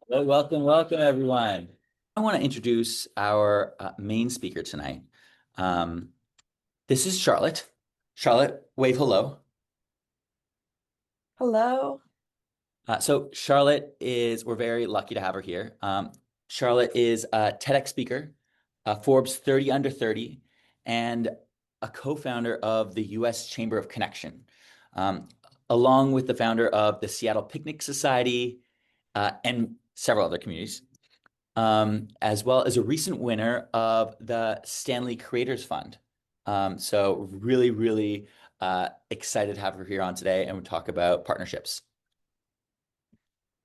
Well, welcome, everyone. I want to introduce our main speaker tonight. Um, this is Charlotte. Charlotte, wave hello. Hello. So Charlotte we're very lucky to have her here. Charlotte is a TEDx speaker, a Forbes 30 under 30, and a co-founder of the U.S. Chamber of Connection, um, along with the founder of the Seattle Picnic Society, and several other communities. As well as a recent winner of the Stanley Creators Fund. So really excited to have her here on today and we'll talk about partnerships.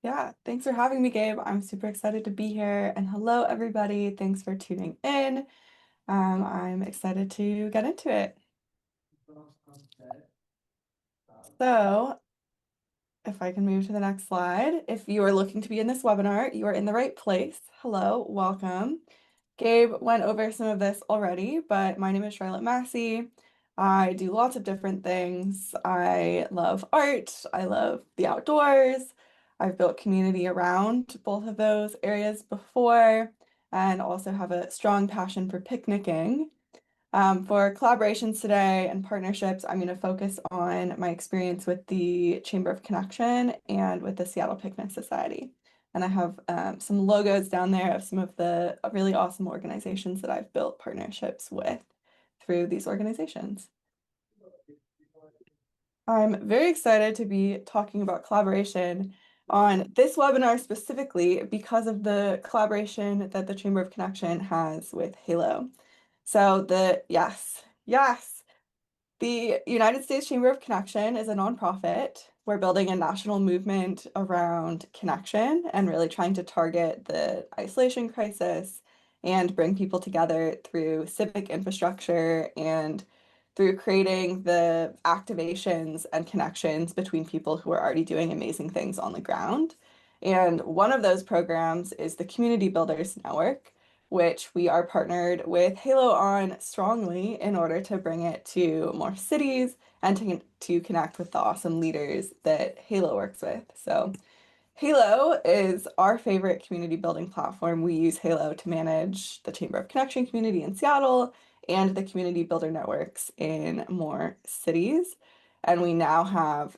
Yeah, thanks for having me, Gabe. I'm super excited to be here. And hello, everybody. Thanks for tuning in. I'm excited to get into it. So, if I can move to the next slide, if you are looking to be in this webinar, you are in the right place. Hello, welcome. Gabe went over some of this already, but my name is Charlotte Massey. I do lots of different things. I love art. I love the outdoors. I've built community around both of those areas before, and also have a strong passion for picnicking. For collaborations today and partnerships, I'm going to focus on my experience with the Chamber of Connection and with the Seattle Picnic Society. And I have some logos down there of some of the really awesome organizations that I've built partnerships with through these organizations. I'm very excited to be talking about collaboration on this webinar specifically because of the collaboration that the Chamber of Connection has with Halo. Yes, the United States Chamber of Connection is a nonprofit. We're building a national movement around connection and really trying to target the isolation crisis and bring people together through civic infrastructure and through creating the activations and connections between people who are already doing amazing things on the ground. And one of those programs is the Community Builders Network, which we are partnered with Halo on strongly in order to bring it to more cities and to connect with the awesome leaders that Halo works with. So Halo is our favorite community building platform. We use Halo to manage the Chamber of Connection community in Seattle and the community builder networks in more cities. And we now have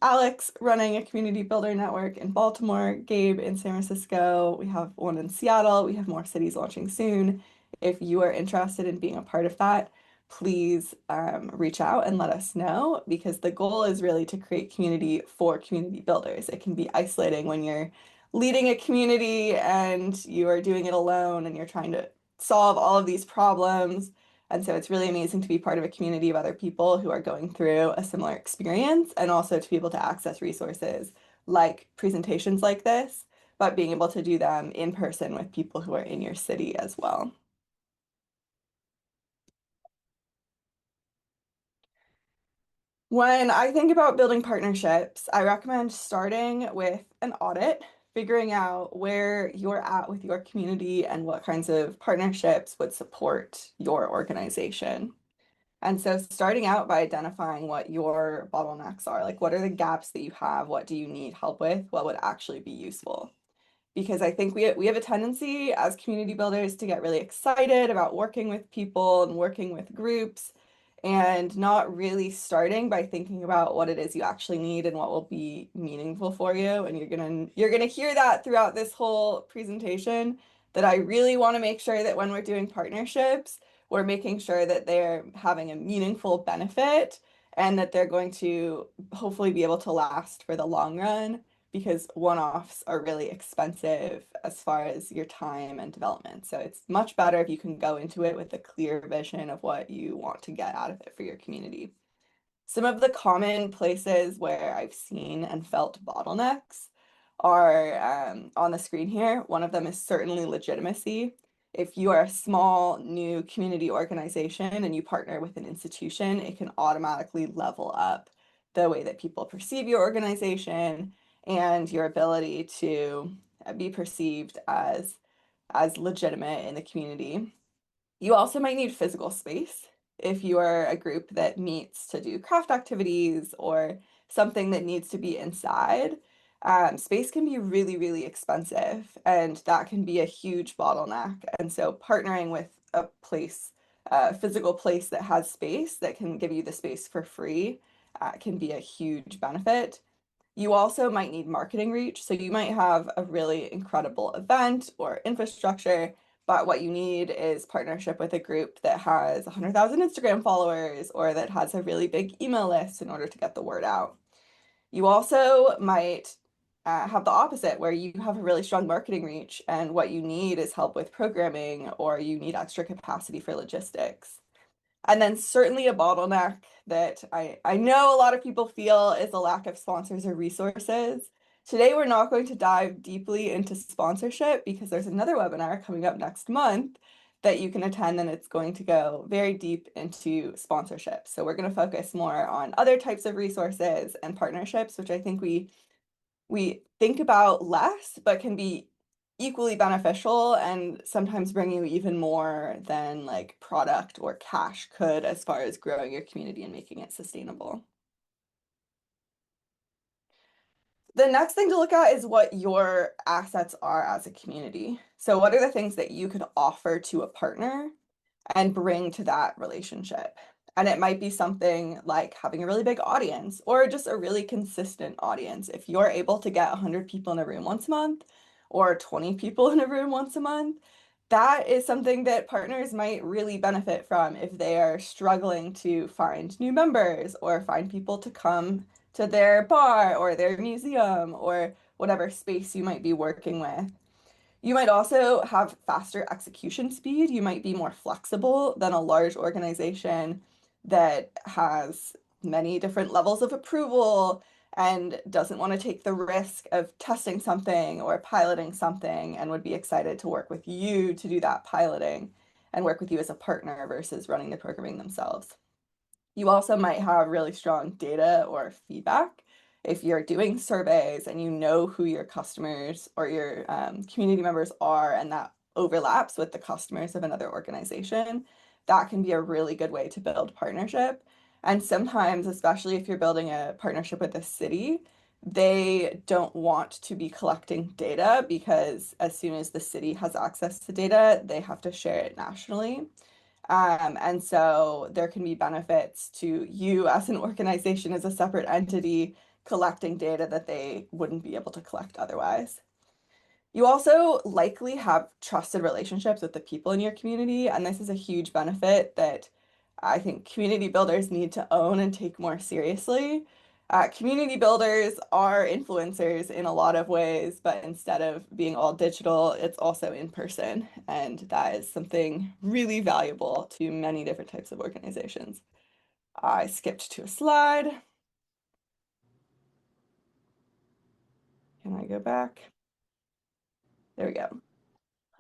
Alex running a community builder network in Baltimore, Gabe in San Francisco. We have one in Seattle. We have more cities launching soon. If you are interested in being a part of that, please reach out and let us know because the goal is really to create community for community builders. It can be isolating when you're leading a community and you are doing it alone and you're trying to solve all of these problems. And so it's really amazing to be part of a community of other people who are going through a similar experience and also to be able to access resources like presentations like this, but being able to do them in person with people who are in your city as well. When I think about building partnerships, I recommend starting with an audit, figuring out where you're at with your community and what kinds of partnerships would support your organization. And so starting out by identifying what your bottlenecks are, like what are the gaps that you have, what do you need help with, what would actually be useful. Because I think we have a tendency as community builders to get really excited about working with people and working with groups and not really starting by thinking about what it is you actually need and what will be meaningful for you. And you're gonna hear that throughout this whole presentation that I really want to make sure that when we're doing partnerships, we're making sure that they're having a meaningful benefit and that they're going to hopefully be able to last for the long run because one-offs are really expensive as far as your time and development. So it's much better if you can go into it with a clear vision of what you want to get out of it for your community. Some of the common places where I've seen and felt bottlenecks are on the screen here. One of them is certainly legitimacy. If you are a small new community organization and you partner with an institution, it can automatically level up the way that people perceive your organization and your ability to be perceived as legitimate in the community. You also might need physical space if you are a group that meets to do craft activities or something that needs to be inside, space can be really, really expensive, and that can be a huge bottleneck. And so partnering with a physical place that has space that can give you the space for free, can be a huge benefit. You also might need marketing reach. So you might have a really incredible event or infrastructure, but what you need is partnership with a group that has 100,000 Instagram followers or that has a really big email list in order to get the word out. You also might have the opposite, where you have a really strong marketing reach, and what you need is help with programming or you need extra capacity for logistics. And then certainly a bottleneck that I know a lot of people feel is a lack of sponsors or resources. Today, we're not going to dive deeply into sponsorship because there's another webinar coming up next month that you can attend, and it's going to go very deep into sponsorship. So we're going to focus more on other types of resources and partnerships, which I think we think about less, but can be equally beneficial and sometimes bring you even more than like product or cash could as far as growing your community and making it sustainable. The next thing to look at is what your assets are as a community. So what are the things that you could offer to a partner and bring to that relationship? And it might be something like having a really big audience or just a really consistent audience. If you're able to get 100 people in a room once a month or 20 people in a room once a month, that is something that partners might really benefit from if they are struggling to find new members or find people to come to their bar or their museum or whatever space you might be working with. You might also have faster execution speed. You might be more flexible than a large organization that has many different levels of approval and doesn't want to take the risk of testing something or piloting something and would be excited to work with you to do that piloting and work with you as a partner versus running the programming themselves. You also might have really strong data or feedback. If you're doing surveys and you know who your customers or your community members are, and that overlaps with the customers of another organization, that can be a really good way to build partnership. And sometimes, especially if you're building a partnership with a city, they don't want to be collecting data because as soon as the city has access to data, they have to share it nationally. And so there can be benefits to you as an organization, as a separate entity, collecting data that they wouldn't be able to collect otherwise. You also likely have trusted relationships with the people in your community, and this is a huge benefit that I think community builders need to own and take more seriously. Community builders are influencers in a lot of ways, but instead of being all digital, it's also in person, and that is something really valuable to many different types of organizations. I skipped to a slide. Can I go back? There we go.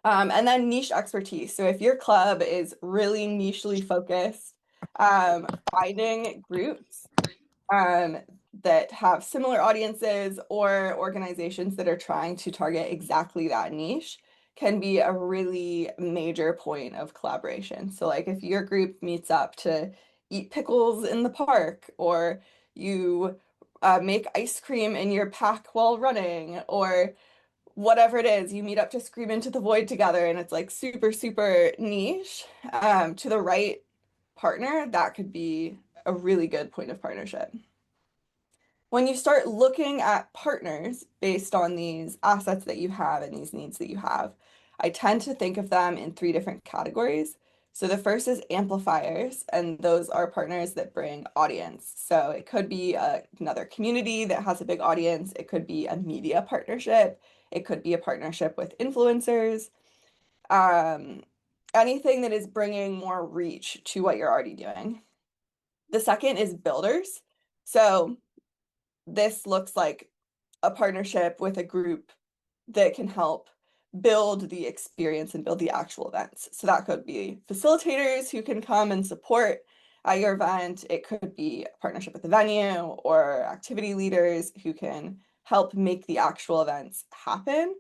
And then niche expertise. So if your club is really nichely focused, finding groups um, that have similar audiences or organizations that are trying to target exactly that niche can be a really major point of collaboration. So like if your group meets up to eat pickles in the park, or you make ice cream in your pack while running, or whatever it is, you meet up to scream into the void together and it's like super, super niche, to the right partner, that could be a really good point of partnership. When you start looking at partners based on these assets that you have and these needs that you have, I tend to think of them in three different categories. So the first is amplifiers, and those are partners that bring audience. So it could be another community that has a big audience. It could be a media partnership. It could be a partnership with influencers. Um, Anything that is bringing more reach to what you're already doing. The second is builders. So this looks like a partnership with a group that can help build the experience and build the actual events. So that could be facilitators who can come and support at your event. It could be a partnership with the venue or activity leaders who can help make the actual events happen.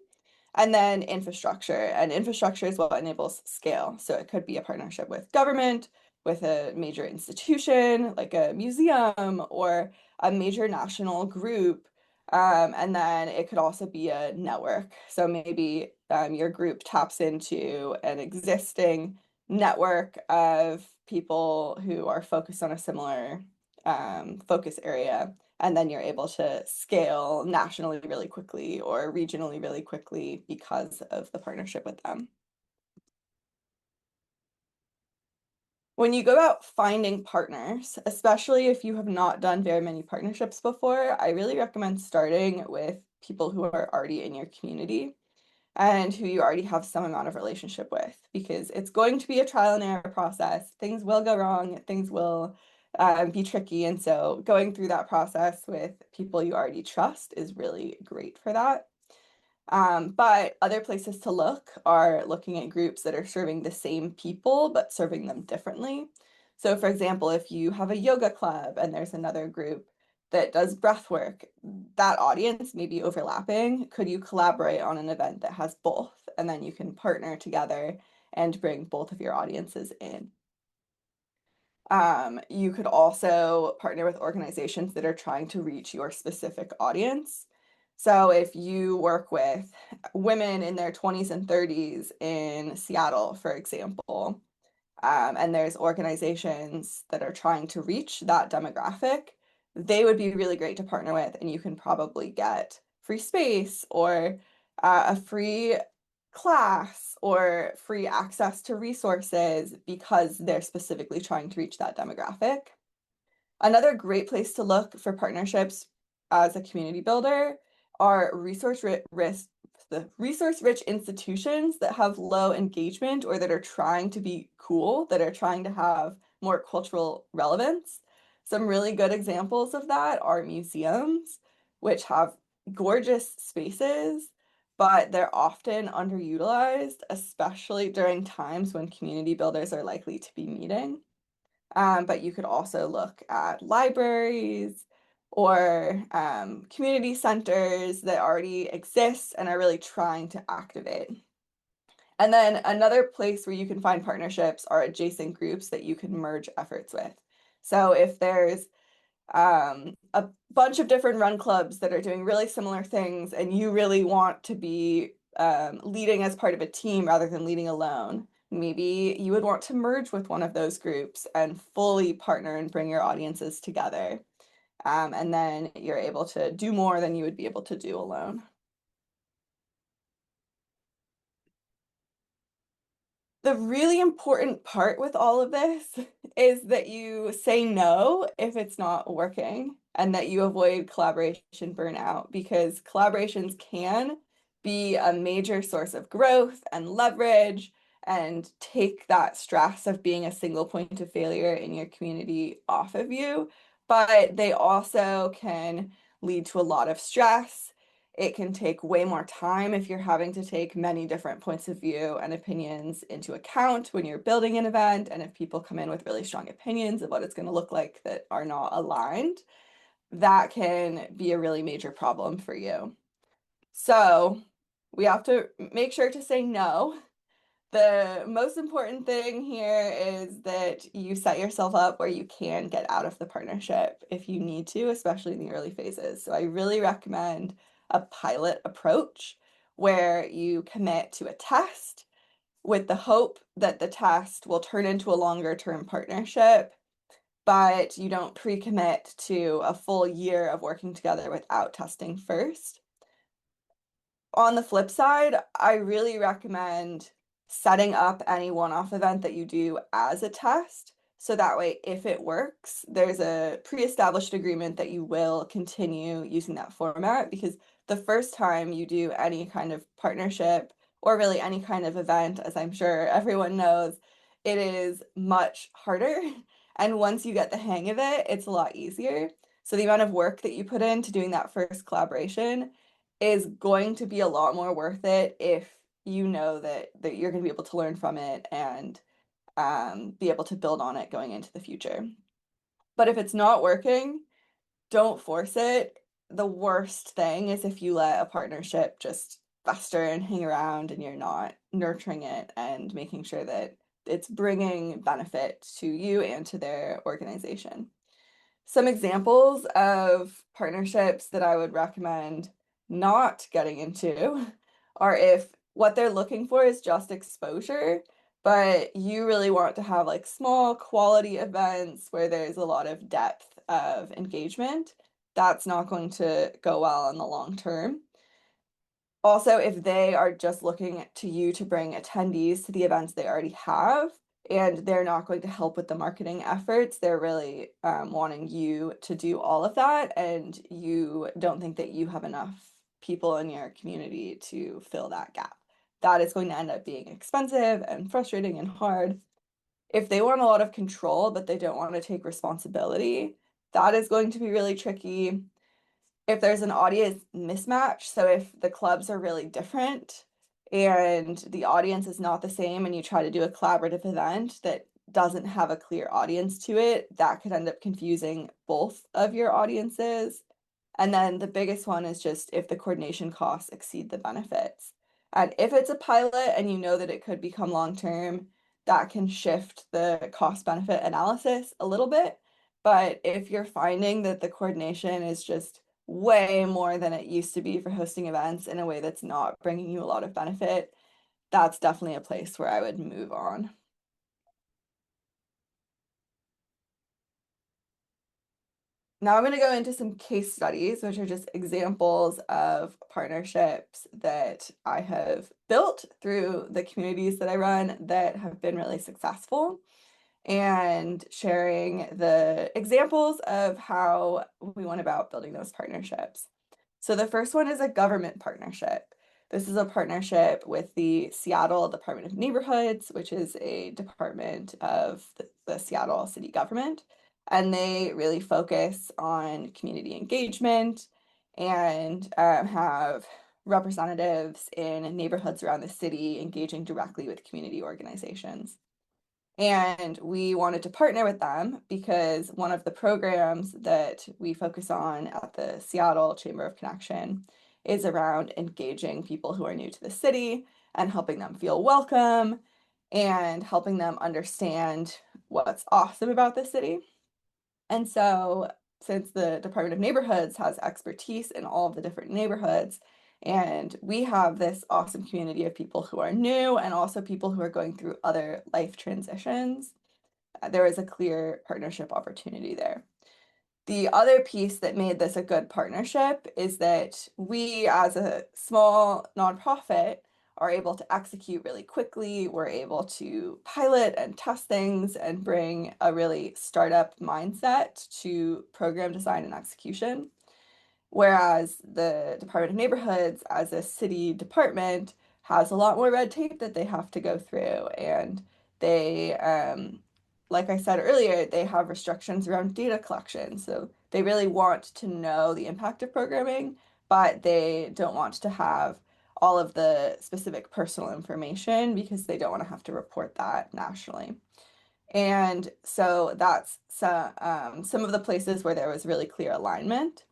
And then infrastructure, and infrastructure is what enables scale. So it could be a partnership with government, with a major institution like a museum or a major national group. And then it could also be a network. So maybe your group taps into an existing network of people who are focused on a similar focus area. And then you're able to scale nationally really quickly or regionally really quickly because of the partnership with them. When you go out finding partners, especially if you have not done very many partnerships before, I really recommend starting with people who are already in your community and who you already have some amount of relationship with, because it's going to be a trial and error process. Things will go wrong, things will be tricky. And so going through that process with people you already trust is really great for that. But other places to look are looking at groups that are serving the same people but serving them differently. So, for example, if you have a yoga club and there's another group that does breath work, that audience may be overlapping. Could you collaborate on an event that has both? And then you can partner together and bring both of your audiences in. You could also partner with organizations that are trying to reach your specific audience. So if you work with women in their 20s and 30s in Seattle, for example, and there's organizations that are trying to reach that demographic, they would be really great to partner with, and you can probably get free space or a free class or free access to resources because they're specifically trying to reach that demographic. Another great place to look for partnerships as a community builder are the resource-rich institutions that have low engagement or that are trying to be cool, that are trying to have more cultural relevance. Some really good examples of that are museums, which have gorgeous spaces, but they're often underutilized, especially during times when community builders are likely to be meeting. But you could also look at libraries or community centers that already exist and are really trying to activate. And then another place where you can find partnerships are adjacent groups that you can merge efforts with. So if there's a bunch of different run clubs that are doing really similar things, and you really want to be leading as part of a team rather than leading alone, maybe you would want to merge with one of those groups and fully partner and bring your audiences together. And then you're able to do more than you would be able to do alone. The really important part with all of this is that you say no if it's not working and that you avoid collaboration burnout, because collaborations can be a major source of growth and leverage and take that stress of being a single point of failure in your community off of you. But they also can lead to a lot of stress. It can take way more time if you're having to take many different points of view and opinions into account when you're building an event. And if people come in with really strong opinions of what it's going to look like that are not aligned, that can be a really major problem for you. So we have to make sure to say no. The most important thing here is that you set yourself up where you can get out of the partnership if you need to, especially in the early phases. So I really recommend a pilot approach where you commit to a test with the hope that the test will turn into a longer term partnership, but you don't pre-commit to a full year of working together without testing first. On the flip side, I really recommend setting up any one-off event that you do as a test. So that way, if it works, there's a pre-established agreement that you will continue using that format, because the first time you do any kind of partnership or really any kind of event, as I'm sure everyone knows, it is much harder. And once you get the hang of it, it's a lot easier. So the amount of work that you put into doing that first collaboration is going to be a lot more worth it if you know that you're going to be able to learn from it and be able to build on it going into the future. But if it's not working, don't force it. The worst thing is if you let a partnership just fester and hang around and you're not nurturing it and making sure that it's bringing benefit to you and to their organization. Some examples of partnerships that I would recommend not getting into are if what they're looking for is just exposure, but you really want to have like small quality events where there's a lot of depth of engagement. That's not going to go well in the long term. Also, if they are just looking to you to bring attendees to the events they already have, and they're not going to help with the marketing efforts, they're really wanting you to do all of that, and you don't think that you have enough people in your community to fill that gap. That is going to end up being expensive and frustrating and hard. If they want a lot of control, but they don't want to take responsibility, that is going to be really tricky. If there's an audience mismatch, so if the clubs are really different and the audience is not the same, and you try to do a collaborative event that doesn't have a clear audience to it, that could end up confusing both of your audiences. And then the biggest one is just if the coordination costs exceed the benefits. And if it's a pilot and you know that it could become long term, that can shift the cost benefit analysis a little bit. But if you're finding that the coordination is just way more than it used to be for hosting events in a way that's not bringing you a lot of benefit, that's definitely a place where I would move on. Now I'm going to go into some case studies, which are just examples of partnerships that I have built through the communities that I run that have been really successful, and sharing the examples of how we went about building those partnerships. So the first one is a government partnership. This is a partnership with the Seattle Department of Neighborhoods, which is a department of the Seattle city government. And they really focus on community engagement and have representatives in neighborhoods around the city engaging directly with community organizations. And we wanted to partner with them because one of the programs that we focus on at the Seattle Chamber of Connection is around engaging people who are new to the city and helping them feel welcome and helping them understand what's awesome about the city. And so, since the Department of Neighborhoods has expertise in all of the different neighborhoods, and we have this awesome community of people who are new and also people who are going through other life transitions, there is a clear partnership opportunity there. The other piece that made this a good partnership is that we, as a small nonprofit, are able to execute really quickly. We're able to pilot and test things and bring a really startup mindset to program design and execution. Whereas the Department of Neighborhoods, as a city department, has a lot more red tape that they have to go through. And they, like I said earlier, they have restrictions around data collection. So they really want to know the impact of programming, but they don't want to have all of the specific personal information because they don't want to have to report that nationally. And so that's some of the places where there was really clear alignment.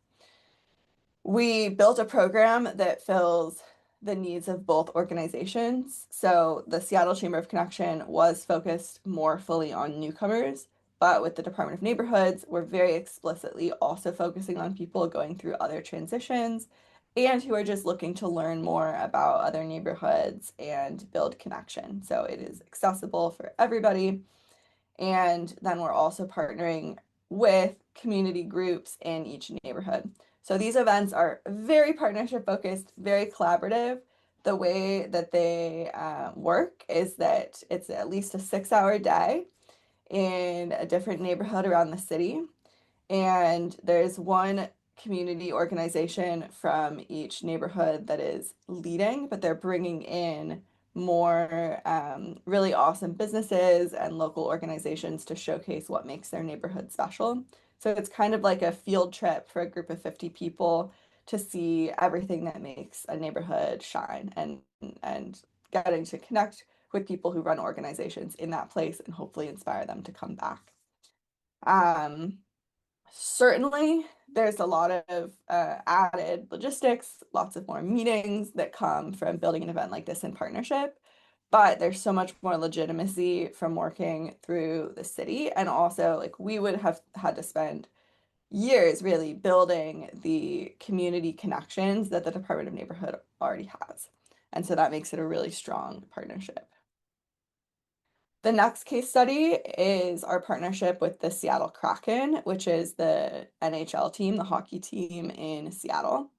We built a program that fills the needs of both organizations. So the Seattle Chamber of Connection was focused more fully on newcomers, but with the Department of Neighborhoods, we're very explicitly also focusing on people going through other transitions and who are just looking to learn more about other neighborhoods and build connection. So it is accessible for everybody. And then we're also partnering with community groups in each neighborhood. So these events are very partnership focused, very collaborative. The way that they work is that it's at least a 6 hour day in a different neighborhood around the city. And there's one community organization from each neighborhood that is leading, but they're bringing in more really awesome businesses and local organizations to showcase what makes their neighborhood special. So it's kind of like a field trip for a group of 50 people to see everything that makes a neighborhood shine, and getting to connect with people who run organizations in that place and hopefully inspire them to come back. Um, Certainly, there's a lot of added logistics, lots of more meetings that come from building an event like this in partnership. but there's so much more legitimacy from working through the city. And also, like, we would have had to spend years really building the community connections that the Department of Neighborhood already has. And so that makes it a really strong partnership. The next case study is our partnership with the Seattle Kraken, which is the NHL team, the hockey team in Seattle.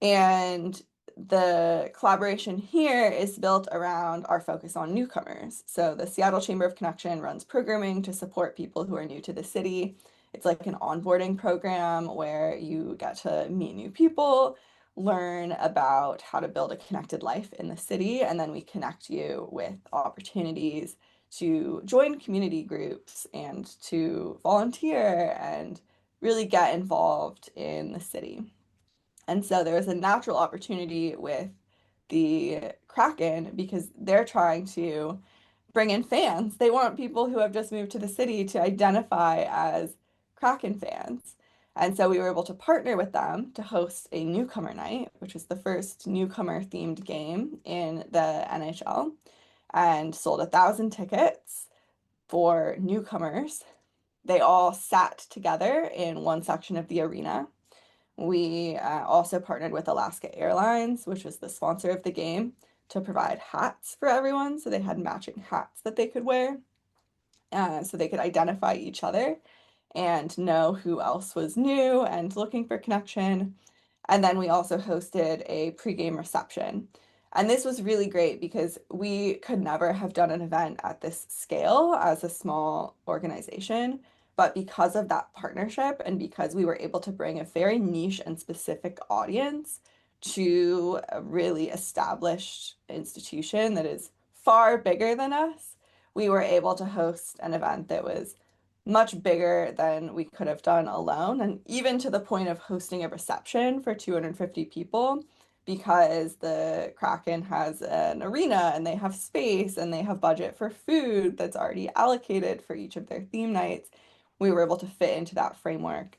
And the collaboration here is built around our focus on newcomers. So the Seattle Chamber of Connection runs programming to support people who are new to the city. It's like an onboarding program where you get to meet new people, learn about how to build a connected life in the city, and then we connect you with opportunities to join community groups and to volunteer and really get involved in the city. And so there was a natural opportunity with the Kraken because they're trying to bring in fans. They want people who have just moved to the city to identify as Kraken fans. And so we were able to partner with them to host a newcomer night, which was the first newcomer themed game in the NHL, and sold 1,000 tickets for newcomers. They all sat together in one section of the arena. We also partnered with Alaska Airlines, which was the sponsor of the game, to provide hats for everyone. So they had matching hats that they could wear, so they could identify each other and know who else was new and looking for connection. And then we also hosted a pregame reception. And this was really great because we could never have done an event at this scale as a small organization. But because of that partnership and because we were able to bring a very niche and specific audience to a really established institution that is far bigger than us, we were able to host an event that was much bigger than we could have done alone, and even to the point of hosting a reception for 250 people because the Kraken has an arena and they have space and they have budget for food that's already allocated for each of their theme nights. We were able to fit into that framework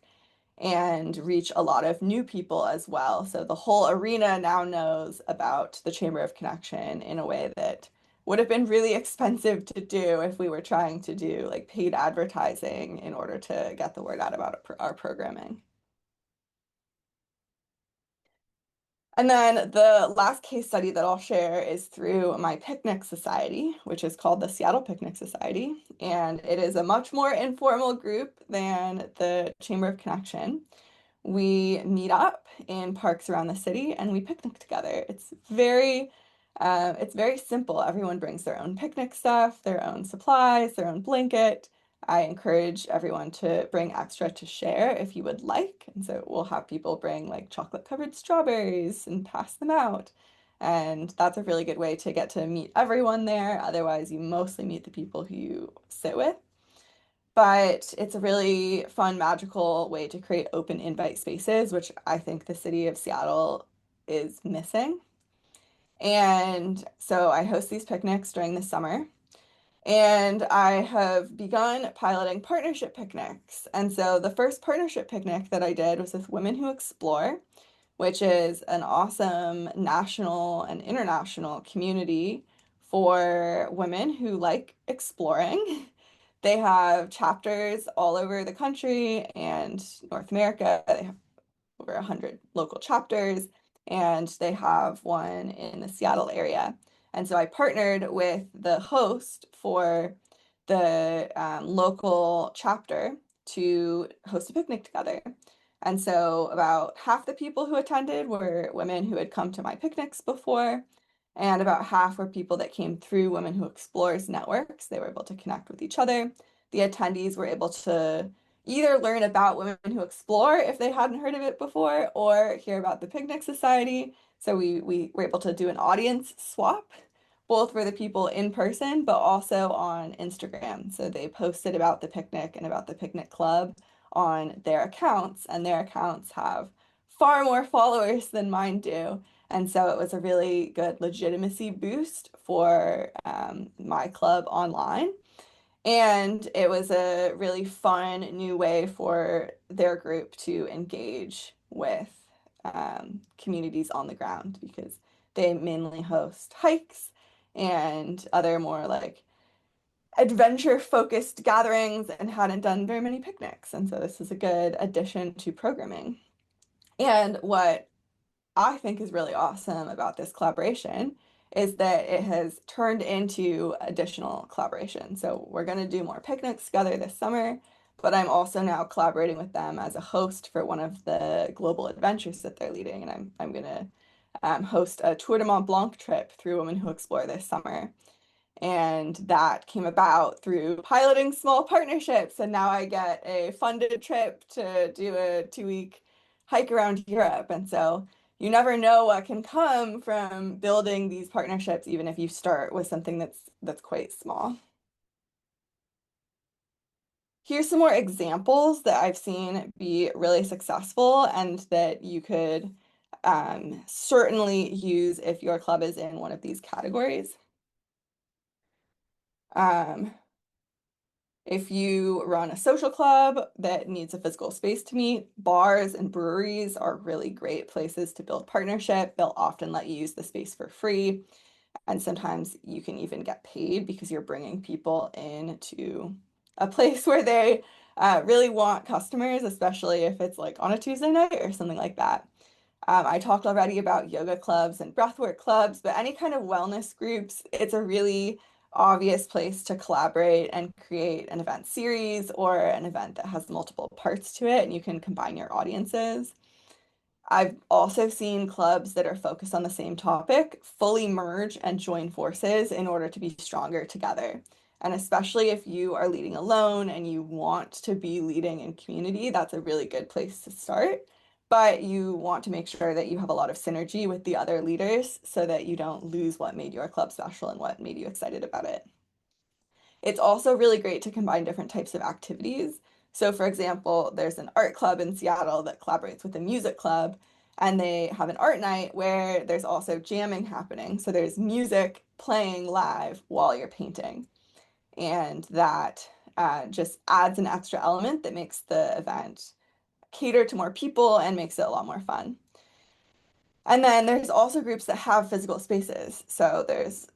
and reach a lot of new people as well. So the whole arena now knows about the Chamber of Connection in a way that would have been really expensive to do if we were trying to do like paid advertising in order to get the word out about our programming. And then the last case study that I'll share is through my picnic society, which is called the Seattle Picnic Society. And it is a much more informal group than the Chamber of Connection. We meet up in parks around the city and we picnic together. It's very simple. Everyone brings their own picnic stuff, their own supplies, their own blanket. I encourage everyone to bring extra to share if you would like. And so we'll have people bring like chocolate covered strawberries and pass them out. And that's a really good way to get to meet everyone there. Otherwise, you mostly meet the people who you sit with. But it's a really fun, magical way to create open invite spaces, which I think the city of Seattle is missing. And so I host these picnics during the summer. And I have begun piloting partnership picnics. And so the first partnership picnic that I did was with Women Who Explore, which is an awesome national and international community for women who like exploring. They have chapters all over the country and North America. They have over 100 local chapters, and they have one in the Seattle area. And so I partnered with the host for the local chapter to host a picnic together. And so about half the people who attended were women who had come to my picnics before, and about half were people that came through Women Who Explores networks. They were able to connect with each other. The attendees were able to either learn about Women Who Explore if they hadn't heard of it before, or hear about the Picnic Society. So we were able to do an audience swap, both for the people in person, but also on Instagram. So they posted about the picnic and about the picnic club on their accounts, and their accounts have far more followers than mine do. And so it was a really good legitimacy boost for my club online. And it was a really fun new way for their group to engage with communities on the ground because they mainly host hikes and other more like adventure focused gatherings and hadn't done very many picnics. And so this is a good addition to programming. And what I think is really awesome about this collaboration is that it has turned into additional collaboration. So we're going to do more picnics together this summer, but I'm also now collaborating with them as a host for one of the global adventures that they're leading, and I'm going to host a Tour de Mont Blanc trip through Women Who Explore this summer. And that came about through piloting small partnerships. And now I get a funded trip to do a 2 week hike around Europe. And so you never know what can come from building these partnerships, even if you start with something that's quite small. Here's some more examples that I've seen be really successful and that you could certainly use if your club is in one of these categories. Um, If you run a social club that needs a physical space to meet, bars and breweries are really great places to build partnership. They'll often let you use the space for free. And sometimes you can even get paid because you're bringing people into a place where they really want customers, especially if it's like on a Tuesday night or something like that. I talked already about yoga clubs and breathwork clubs, but any kind of wellness groups, it's a really obvious place to collaborate and create an event series or an event that has multiple parts to it, and you can combine your audiences. I've also seen clubs that are focused on the same topic fully merge and join forces in order to be stronger together. And especially if you are leading alone and you want to be leading in community, that's a really good place to start. But you want to make sure that you have a lot of synergy with the other leaders so that you don't lose what made your club special and what made you excited about it. It's also really great to combine different types of activities. So, for example, there's an art club in Seattle that collaborates with a music club, and they have an art night where there's also jamming happening. So, there's music playing live while you're painting, and that just adds an extra element that makes the event cater to more people and makes it a lot more fun. And then there's also groups that have physical spaces. So there's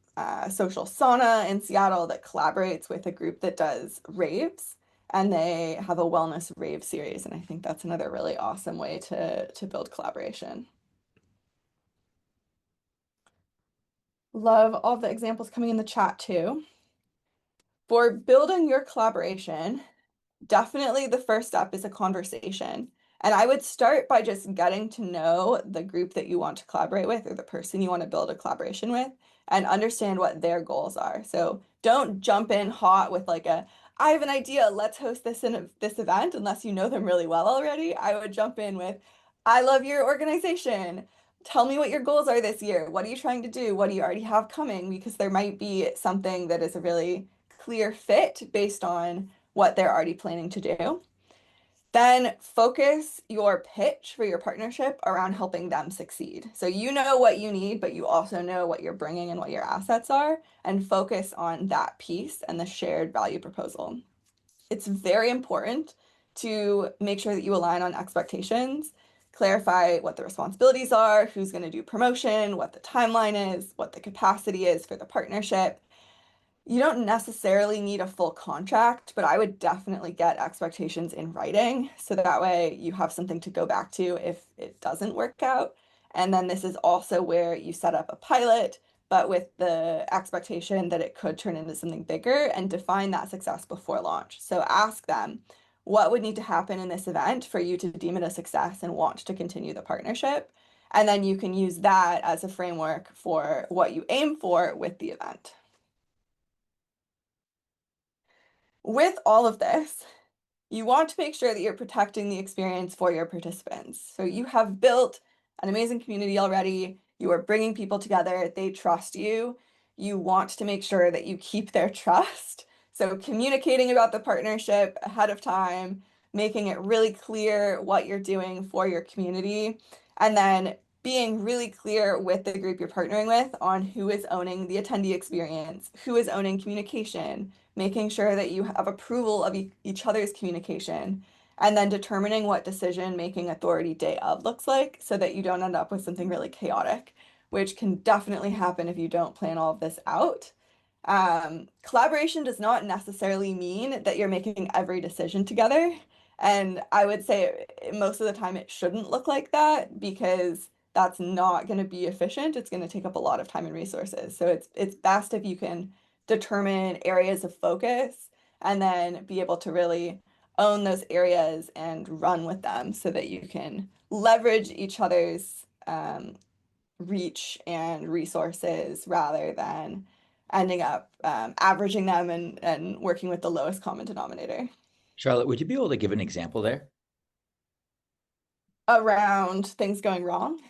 Social Sauna in Seattle that collaborates with a group that does raves, and they have a wellness rave series. And I think that's another really awesome way to build collaboration. Love all the examples coming in the chat too. For building your collaboration, definitely the first step is a conversation. And I would start by just getting to know the group that you want to collaborate with or the person you want to build a collaboration with and understand what their goals are. So don't jump in hot with like I have an idea, let's host this event unless you know them really well already. I would jump in with, I love your organization. Tell me what your goals are this year. What are you trying to do? What do you already have coming? Because there might be something that is a really clear fit based on what they're already planning to do. Then focus your pitch for your partnership around helping them succeed. So you know what you need, but you also know what you're bringing and what your assets are, and focus on that piece and the shared value proposal. It's very important to make sure that you align on expectations, clarify what the responsibilities are, who's going to do promotion, what the timeline is, what the capacity is for the partnership. You don't necessarily need a full contract, but I would definitely get expectations in writing so that way you have something to go back to if it doesn't work out. And then this is also where you set up a pilot, but with the expectation that it could turn into something bigger and define that success before launch. So ask them, what would need to happen in this event for you to deem it a success and want to continue the partnership? And then you can use that as a framework for what you aim for with the event. With all of this, you want to make sure that you're protecting the experience for your participants. So you have built an amazing community already. You are bringing people together. They trust you. You want to make sure that you keep their trust. So communicating about the partnership ahead of time, making it really clear what you're doing for your community, and then being really clear with the group you're partnering with on who is owning the attendee experience, who is owning communication, making sure that you have approval of each other's communication, and then determining what decision making authority day of looks like so that you don't end up with something really chaotic which can definitely happen if you don't plan all of this out. Collaboration does not necessarily mean that you're making every decision together. And I would say most of the time it shouldn't look like that because that's not going to be efficient. It's going to take up a lot of time and resources. So it's best if you can determine areas of focus and then be able to really own those areas and run with them so that you can leverage each other's reach and resources rather than ending up averaging them and working with the lowest common denominator. Charlotte, would you be able to give an example there? Around things going wrong.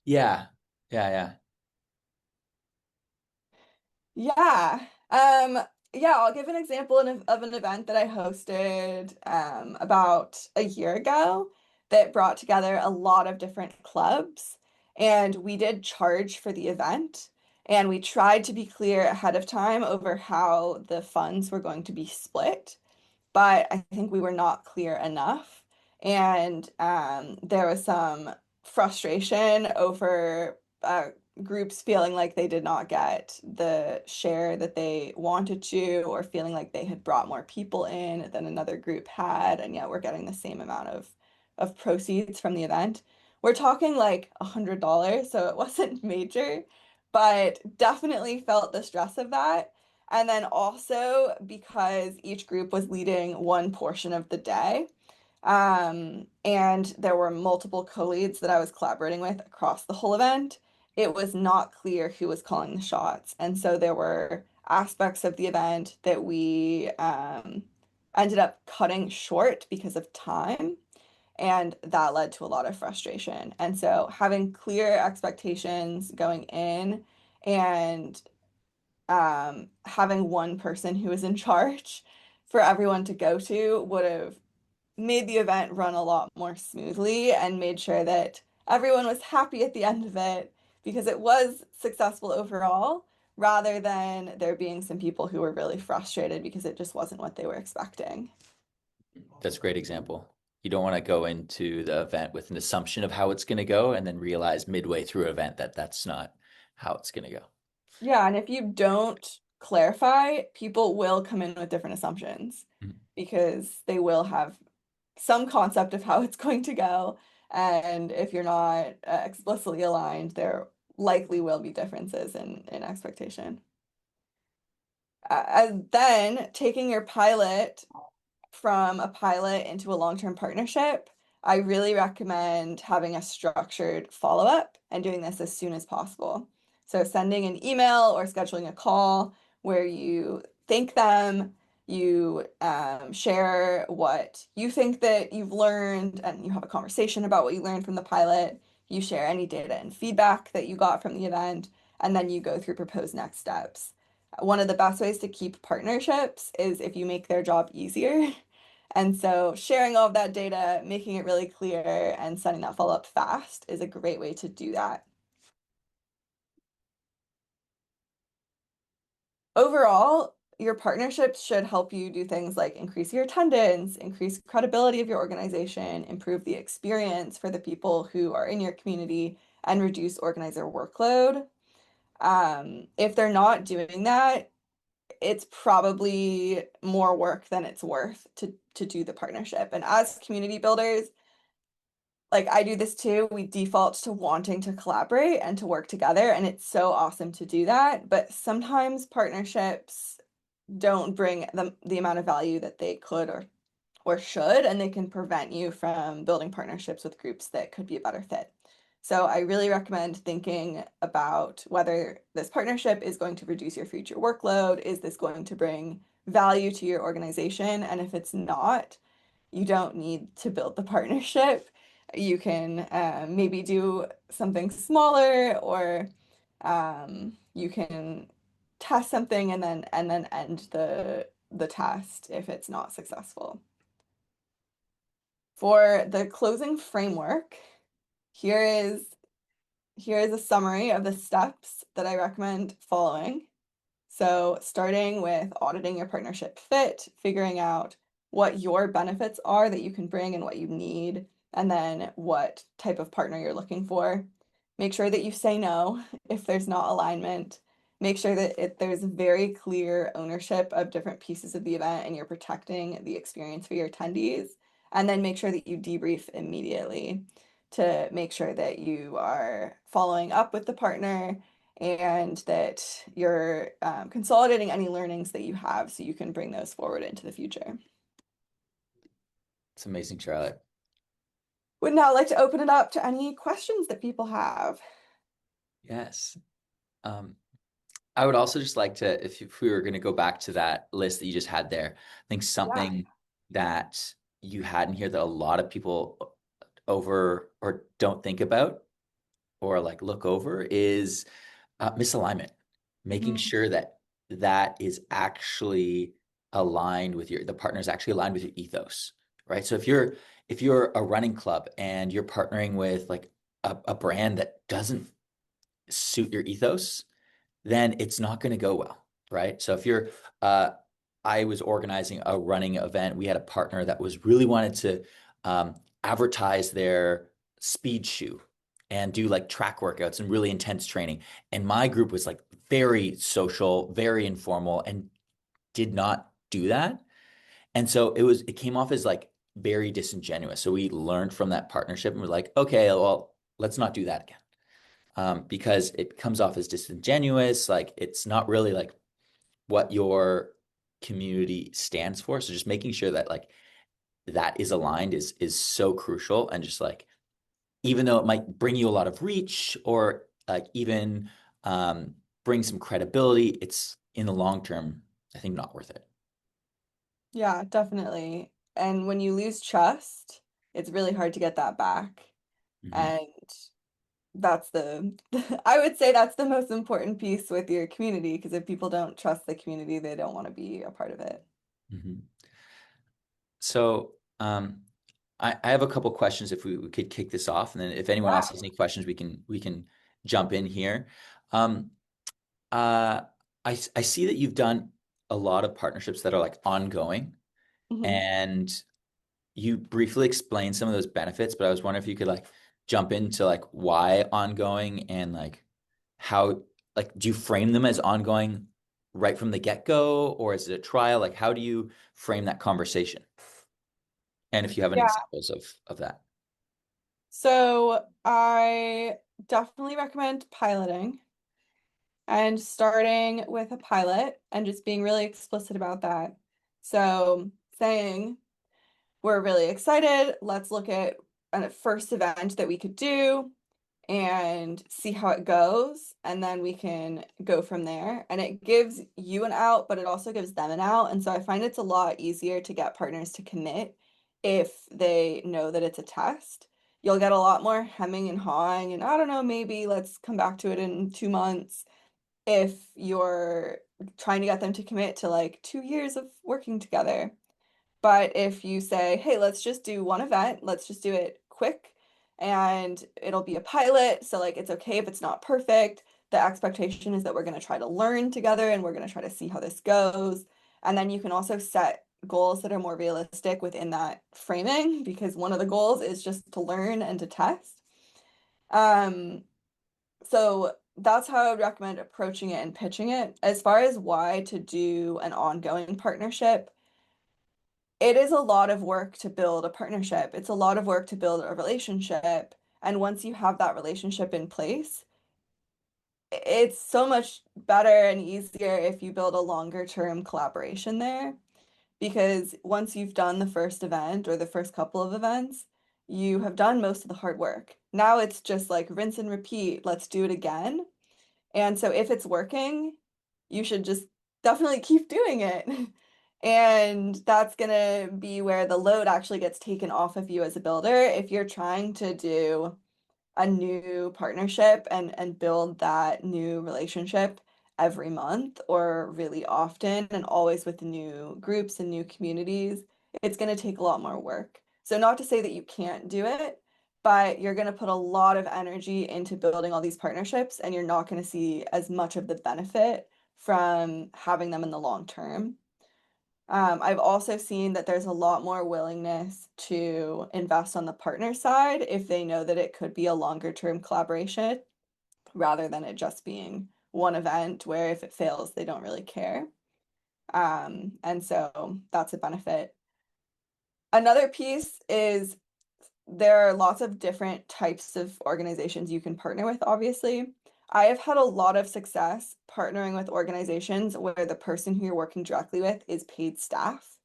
Yeah, yeah. Yeah. Um, yeah, I'll give an example of an event that I hosted about a year ago that brought together a lot of different clubs. And we did charge for the event. And we tried to be clear ahead of time over how the funds were going to be split, but I think we were not clear enough. And there was some frustration over groups feeling like they did not get the share that they wanted to, or feeling like they had brought more people in than another group had, and yet we're getting the same amount of proceeds from the event. We're talking like $100, so it wasn't major, but definitely felt the stress of that. And then also because each group was leading one portion of the day. And there were multiple co-leads that I was collaborating with across the whole event. It was not clear who was calling the shots. And so there were aspects of the event that we ended up cutting short because of time. And that led to a lot of frustration. And so having clear expectations going in and having one person who was in charge for everyone to go to would have made the event run a lot more smoothly and made sure that everyone was happy at the end of it because it was successful overall, rather than there being some people who were really frustrated because it just wasn't what they were expecting. That's a great example. You don't want to go into the event with an assumption of how it's going to go and then realize midway through an event that that's not how it's going to go. Yeah, and if you don't clarify, people will come in with different assumptions Mhm. because they will have some concept of how it's going to go. And if you're not explicitly aligned, there likely will be differences in expectation. And then taking your pilot from a pilot into a long-term partnership, I really recommend having a structured follow-up and doing this as soon as possible. So sending an email or scheduling a call where you thank them, you share what you think that you've learned, and you have a conversation about what you learned from the pilot. You share any data and feedback that you got from the event, and then you go through proposed next steps. One of the best ways to keep partnerships is if you make their job easier. And so sharing all of that data, making it really clear, and sending that follow-up fast is a great way to do that. Overall, your partnerships should help you do things like increase your attendance, increase credibility of your organization, improve the experience for the people who are in your community, and reduce organizer workload. If they're not doing that, it's probably more work than it's worth to do the partnership. And as community builders, like I do this too, we default to wanting to collaborate and to work together, and it's so awesome to do that. But sometimes partnerships don't bring the amount of value that they could or should, and they can prevent you from building partnerships with groups that could be a better fit. So I really recommend thinking about whether this partnership is going to reduce your future workload. Is this going to bring value to your organization? And if it's not, you don't need to build the partnership. You can maybe do something smaller, or you can test something and then end the test if it's not successful. For the closing framework, here is here is a summary of the steps that I recommend following. So, starting with auditing your partnership fit, figuring out what your benefits are that you can bring and what you need, and then what type of partner you're looking for. Make sure that you say no if there's not alignment. Make sure that there's very clear ownership of different pieces of the event and you're protecting the experience for your attendees. And then make sure that you debrief immediately to make sure that you are following up with the partner and that you're consolidating any learnings that you have so you can bring those forward into the future. It's amazing, Charlotte. Would now like to open it up to any questions that people have. Yes. Um, I would also just like to, if we were going to go back to that list that you just had there, I think Yeah. something that you had in here that a lot of people over or don't think about or like look over is misalignment. Making Mhm. sure that that is actually aligned with the partner is actually aligned with your ethos, right? So if you're a running club and you're partnering with like a brand that doesn't suit your ethos, then it's not going to go well, right? So if you're, I was organizing a running event. We had a partner that was really wanted to advertise their speed shoe and do like track workouts and really intense training. And my group was like very social, very informal, and did not do that. And so it came off as like very disingenuous. So we learned from that partnership and we're like, okay, well, let's not do that again. Because it comes off as disingenuous. Like it's not really like what your community stands for. So just making sure that like that is aligned is so crucial. And just like even though it might bring you a lot of reach or like even bring some credibility, it's in the long term, I think not worth it. Yeah, definitely. And when you lose trust, it's really hard to get that back. Hmm. And that's the, I would say that's the most important piece with your community, because if people don't trust the community, they don't want to be a part of it. Hmm. So I have a couple questions if we could kick this off, and then if anyone else Yeah. has any questions, we can jump in here. Um, uh, I see that you've done a lot of partnerships that are like ongoing, Hmm. and you briefly explained some of those benefits, but I was wondering if you could like jump into like why ongoing and like how like do you frame them as ongoing right from the get-go, or is it a trial? Like how do you frame that conversation? And if you have any Yeah. examples of that. So I definitely recommend piloting and starting with a pilot and just being really explicit about that. So saying, we're really excited. Let's look at a first event that we could do and see how it goes. And then we can go from there. And it gives you an out, but it also gives them an out. And so I find it's a lot easier to get partners to commit if they know that it's a test. You'll get a lot more hemming and hawing, and I don't know, maybe let's come back to it in 2 months if you're trying to get them to commit to like 2 years of working together. But if you say, hey, let's just do one event, let's just do it quick, and it'll be a pilot. So, like, it's okay if it's not perfect. The expectation is that we're going to try to learn together and we're going to try to see how this goes. And then you can also set goals that are more realistic within that framing, because one of the goals is just to learn and to test. Um, so that's how I would recommend approaching it and pitching it. As far as why to do an ongoing partnership, it is a lot of work to build a partnership. It's a lot of work to build a relationship. And once you have that relationship in place, it's so much better and easier if you build a longer term collaboration there. Because once you've done the first event or the first couple of events, you have done most of the hard work. Now it's just like rinse and repeat. Let's do it again. And so if it's working, you should just definitely keep doing it. And that's gonna be where the load actually gets taken off of you as a builder. If you're trying to do a new partnership and build that new relationship every month or really often and always with new groups and new communities, it's going to take a lot more work. So not to say that you can't do it, but you're going to put a lot of energy into building all these partnerships and you're not going to see as much of the benefit from having them in the long term. I've also seen that there's a lot more willingness to invest on the partner side if they know that it could be a longer term collaboration. rather than it just being one event where if it fails, they don't really care. And so that's a benefit. Another piece is there are lots of different types of organizations you can partner with, obviously. I have had a lot of success partnering with organizations where the person who you're working directly with is paid staff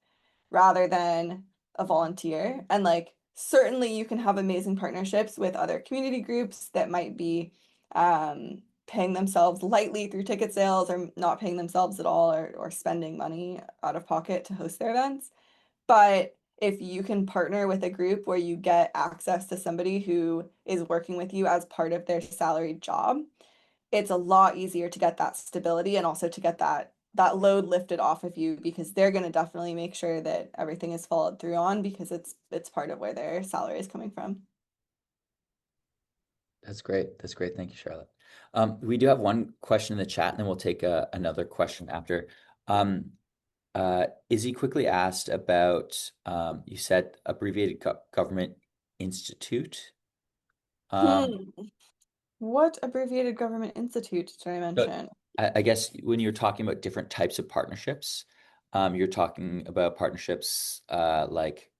rather than a volunteer. And like certainly you can have amazing partnerships with other community groups that might be paying themselves lightly through ticket sales or not paying themselves at all or spending money out of pocket to host their events. But if you can partner with a group where you get access to somebody who is working with you as part of their salaried job, it's a lot easier to get that stability and also to get that load lifted off of you because they're going to definitely make sure that everything is followed through on because it's part of where their salary is coming from. That's great. That's great. Thank you, Charlotte. We do have one question in the chat, and then we'll take another question after. Um, Izzy quickly asked about, you said abbreviated government institute. Um, Hmm. What abbreviated government institute did I so mention? I guess when you're talking about different types of partnerships, you're talking about partnerships like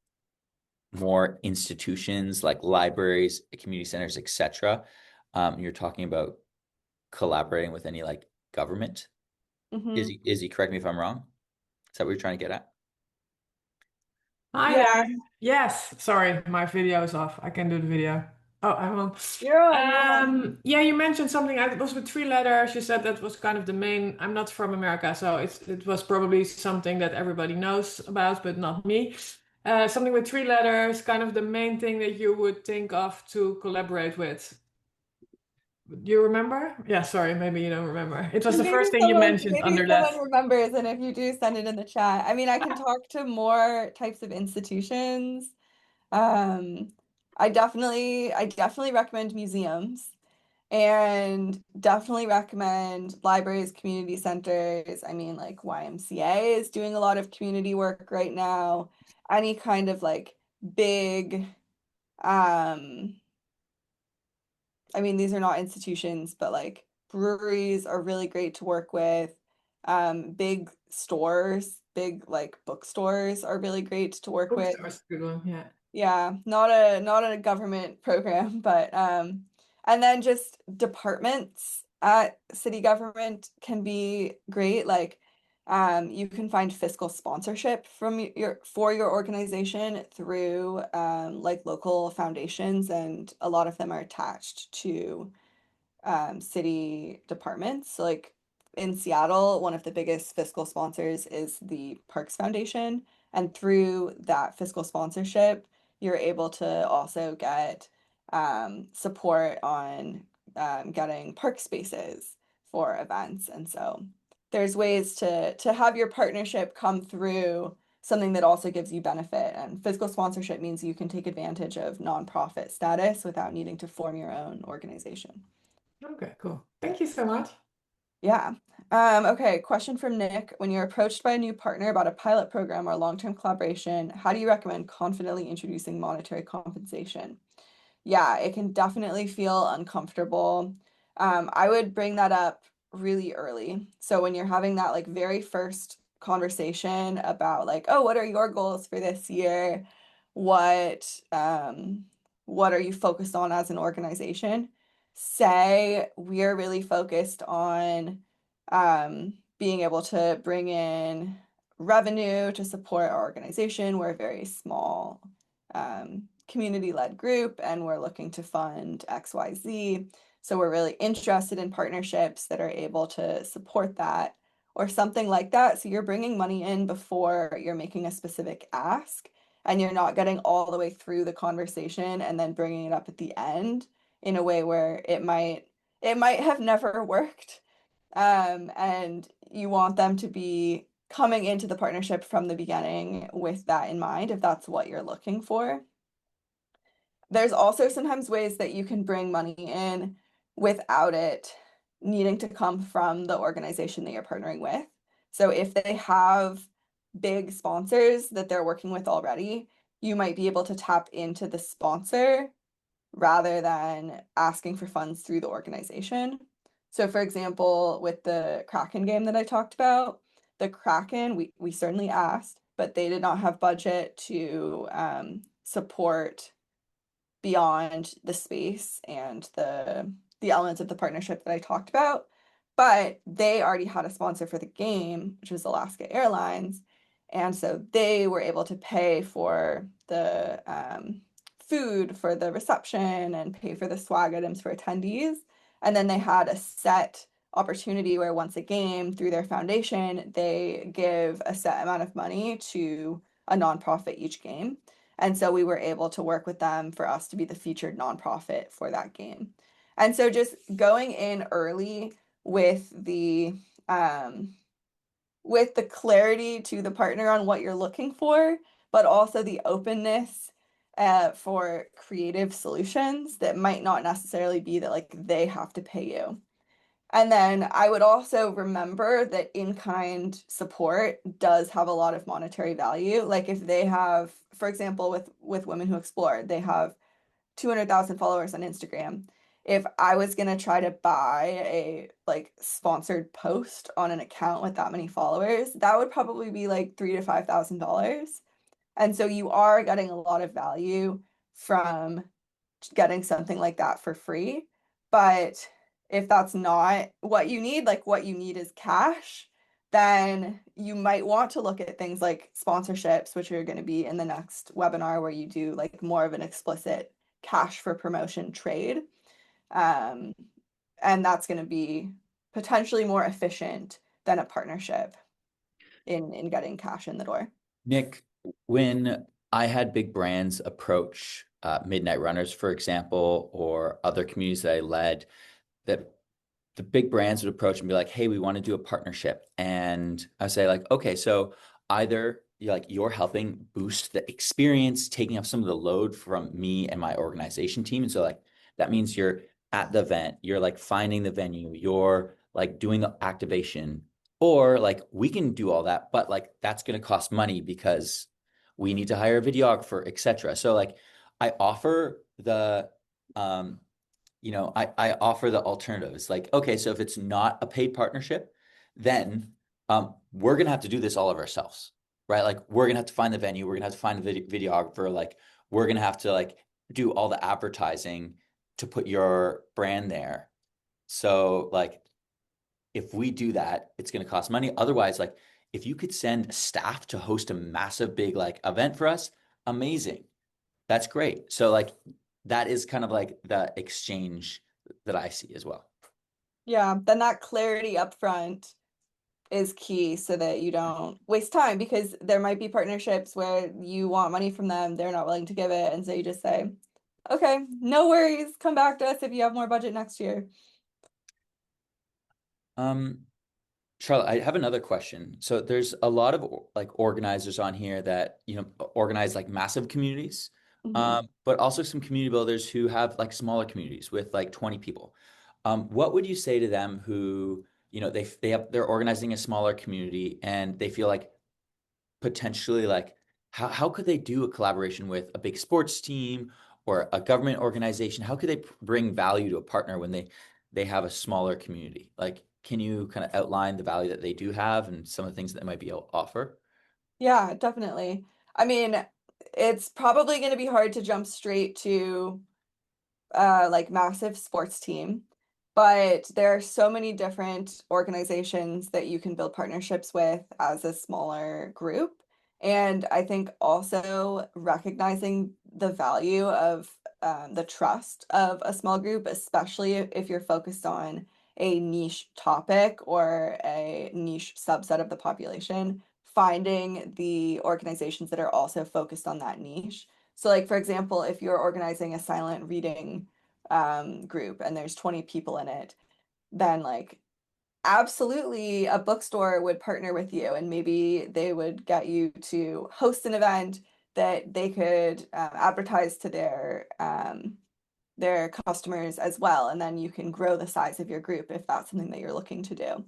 more institutions like libraries, community centers, etc. You're talking about collaborating with any like government. Hmm. Is he correct me if I'm wrong? Is that what you're trying to get at? Hi Yeah, there. Yes, sorry, my video is off. I can do the video. Oh, I'm on. you're on. Yeah, you mentioned something. It was with three letters. You said that was kind of the main. I'm not from America, so it was probably something that everybody knows about, but not me. Something with three letters, kind of the main thing that you would think of to collaborate with. Do you remember? Yeah, sorry, maybe you don't remember. It was the first thing you mentioned Maybe under someone that. remembers, and if you do, send it in the chat. I mean, I can talk to more types of institutions. Um, I definitely recommend museums and definitely recommend libraries, community centers. I mean, like YMCA is doing a lot of community work right now. Any kind of like big, um, I mean, these are not institutions, but like breweries are really great to work with. Big stores, big like bookstores are really great to work with. Bookstore is a good one. Yeah. Yeah, not a government program, but and then just departments at city government can be great. Like you can find fiscal sponsorship from your for your organization through like local foundations, and a lot of them are attached to city departments. So, like in Seattle, one of the biggest fiscal sponsors is the Parks Foundation. And through that fiscal sponsorship, you're able to also get support on getting park spaces for events. And so there's ways to have your partnership come through something that also gives you benefit. And fiscal sponsorship means you can take advantage of nonprofit status without needing to form your own organization. Okay, cool. Thank you so much. Yeah. Okay, question from Nick. When you're approached by a new partner about a pilot program or long-term collaboration, how do you recommend confidently introducing monetary compensation? Yeah, it can definitely feel uncomfortable. I would bring that up really early. So when you're having that like very first conversation about like, oh, what are your goals for this year? What what are you focused on as an organization? Say we're really focused on being able to bring in revenue to support our organization. We're a very small community-led group and we're looking to fund XYZ. So we're really interested in partnerships that are able to support that or something like that. So you're bringing money in before you're making a specific ask and you're not getting all the way through the conversation and then bringing it up at the end in a way where it might have never worked. And you want them to be coming into the partnership from the beginning with that in mind, if that's what you're looking for. There's also sometimes ways that you can bring money in without it needing to come from the organization that you're partnering with. So if they have big sponsors that they're working with already, you might be able to tap into the sponsor rather than asking for funds through the organization. So for example, with the Kraken game that I talked about, the Kraken, we certainly asked, but they did not have budget to support beyond the space and the elements of the partnership that I talked about. But they already had a sponsor for the game, which was Alaska Airlines. And so they were able to pay for the food for the reception and pay for the swag items for attendees. And then they had a set opportunity where once a game through their foundation, they give a set amount of money to a nonprofit each game. And so we were able to work with them for us to be the featured nonprofit for that game. And so just going in early with um, with the clarity to the partner on what you're looking for, but also the openness for creative solutions that might not necessarily be that like they have to pay you. And then I would also remember that in-kind support does have a lot of monetary value. Like if they have, for example, with Women Who Explore, they have 200,000 followers on Instagram. If I was gonna try to buy a like sponsored post on an account with that many followers, that would probably be like $3,000 to $5,000. And so you are getting a lot of value from getting something like that for free. But if that's not what you need, like what you need is cash, then you might want to look at things like sponsorships, which are going to be in the next webinar where you do like more of an explicit cash for promotion trade. Um, and that's going to be potentially more efficient than a partnership in getting cash in the door. Nick, when I had big brands approach Midnight Runners, for example, or other communities that I led, that the big brands would approach and be like, hey, we want to do a partnership. And I say like, okay, so either you're helping boost the experience, taking up some of the load from me and my organization team. And so like that means you're at the event, you're like finding the venue, you're like doing the activation, or like we can do all that, but like that's going to cost money because we need to hire a videographer, etc. So like I offer the I offer the alternatives. Like, okay, so if it's not a paid partnership, then we're gonna have to do this all of ourselves, right? Like, we're gonna have to find the venue, we're gonna have to find the videographer, like, we're gonna have to like do all the advertising to put your brand there. So, like, if we do that, it's gonna cost money. Otherwise, like, if you could send staff to host a massive big like event for us, amazing. That's great. So like that is kind of like the exchange that I see as well. Yeah, then that clarity up front is key so that you don't waste time because there might be partnerships where you want money from them, they're not willing to give it, and so you just say, okay, no worries, come back to us if you have more budget next year. Um, Charlotte, I have another question. So there's a lot of like organizers on here that, organize like massive communities, Mhm. but also some community builders who have like smaller communities with like 20 people. What would you say to them who, they're organizing a smaller community and they feel like potentially like how could they do a collaboration with a big sports team or a government organization? How could they bring value to a partner when they have a smaller community? Like, can you kind of outline the value that they do have and some of the things that they might be able to offer? Yeah, definitely. I mean, it's probably going to be hard to jump straight to like massive sports team, but there are so many different organizations that you can build partnerships with as a smaller group. And I think also recognizing the value of the trust of a small group, especially if you're focused on a niche topic or a niche subset of the population, finding the organizations that are also focused on that niche. So like, for example, if you're organizing a silent reading group and there's 20 people in it, then like absolutely a bookstore would partner with you and maybe they would get you to host an event that they could advertise to their customers as well. And then you can grow the size of your group if that's something that you're looking to do.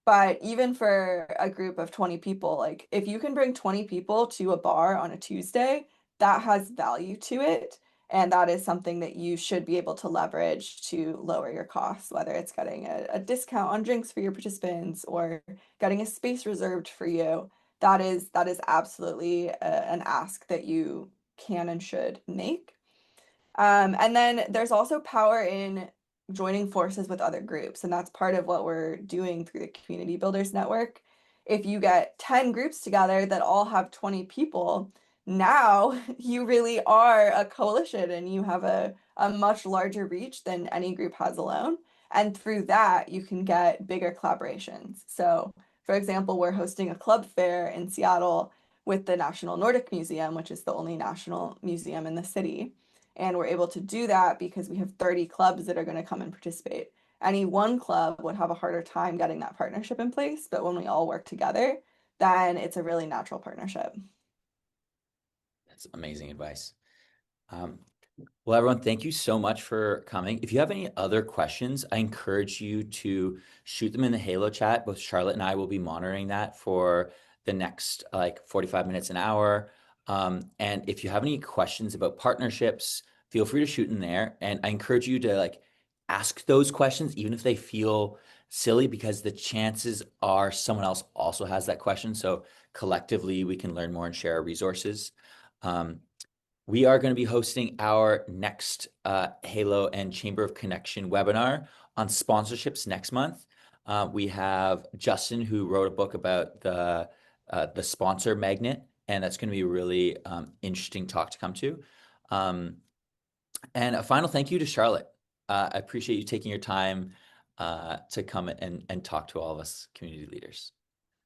But even for a group of 20 people, like if you can bring 20 people to a bar on a Tuesday, that has value to it. And that is something that you should be able to leverage to lower your costs, whether it's getting a discount on drinks for your participants or getting a space reserved for you. That is absolutely an ask that you can and should make. And then there's also power in joining forces with other groups, and that's part of what we're doing through the Community Builders Network. If you get 10 groups together that all have 20 people, now you really are a coalition and you have a much larger reach than any group has alone. And through that, you can get bigger collaborations. So, for example, we're hosting a club fair in Seattle with the National Nordic Museum, which is the only national museum in the city. And we're able to do that because we have 30 clubs that are going to come and participate. Any one club would have a harder time getting that partnership in place, but when we all work together, then it's a really natural partnership. That's amazing advice. Well, everyone, thank you so much for coming. If you have any other questions, I encourage you to shoot them in the Halo chat. Both Charlotte and I will be monitoring that for the next like 45 minutes, an hour. And if you have any questions about partnerships, feel free to shoot in there. And I encourage you to like ask those questions, even if they feel silly, because the chances are someone else also has that question. So collectively, we can learn more and share our resources. We are going to be hosting our next Halo and Chamber of Connection webinar on sponsorships next month. We have Justin, who wrote a book about the sponsor magnet, and that's going to be a really interesting talk to come to. And a final thank you to Charlotte. I appreciate you taking your time to come and talk to all of us community leaders.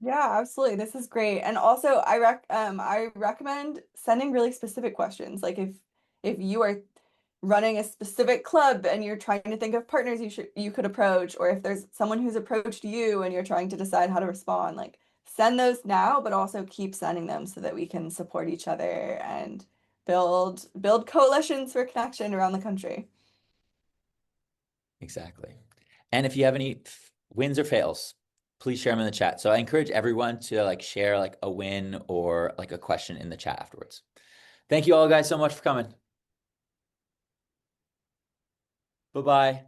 Yeah, absolutely. This is great. And also I recommend sending really specific questions. Like if you are running a specific club and you're trying to think of partners you could approach, or if there's someone who's approached you and you're trying to decide how to respond, like send those now, but also keep sending them so that we can support each other and build coalitions for connection around the country. Exactly. And if you have any wins or fails, please share them in the chat. So I encourage everyone to like share like a win or like a question in the chat afterwards. Thank you all guys so much for coming. Bye-bye.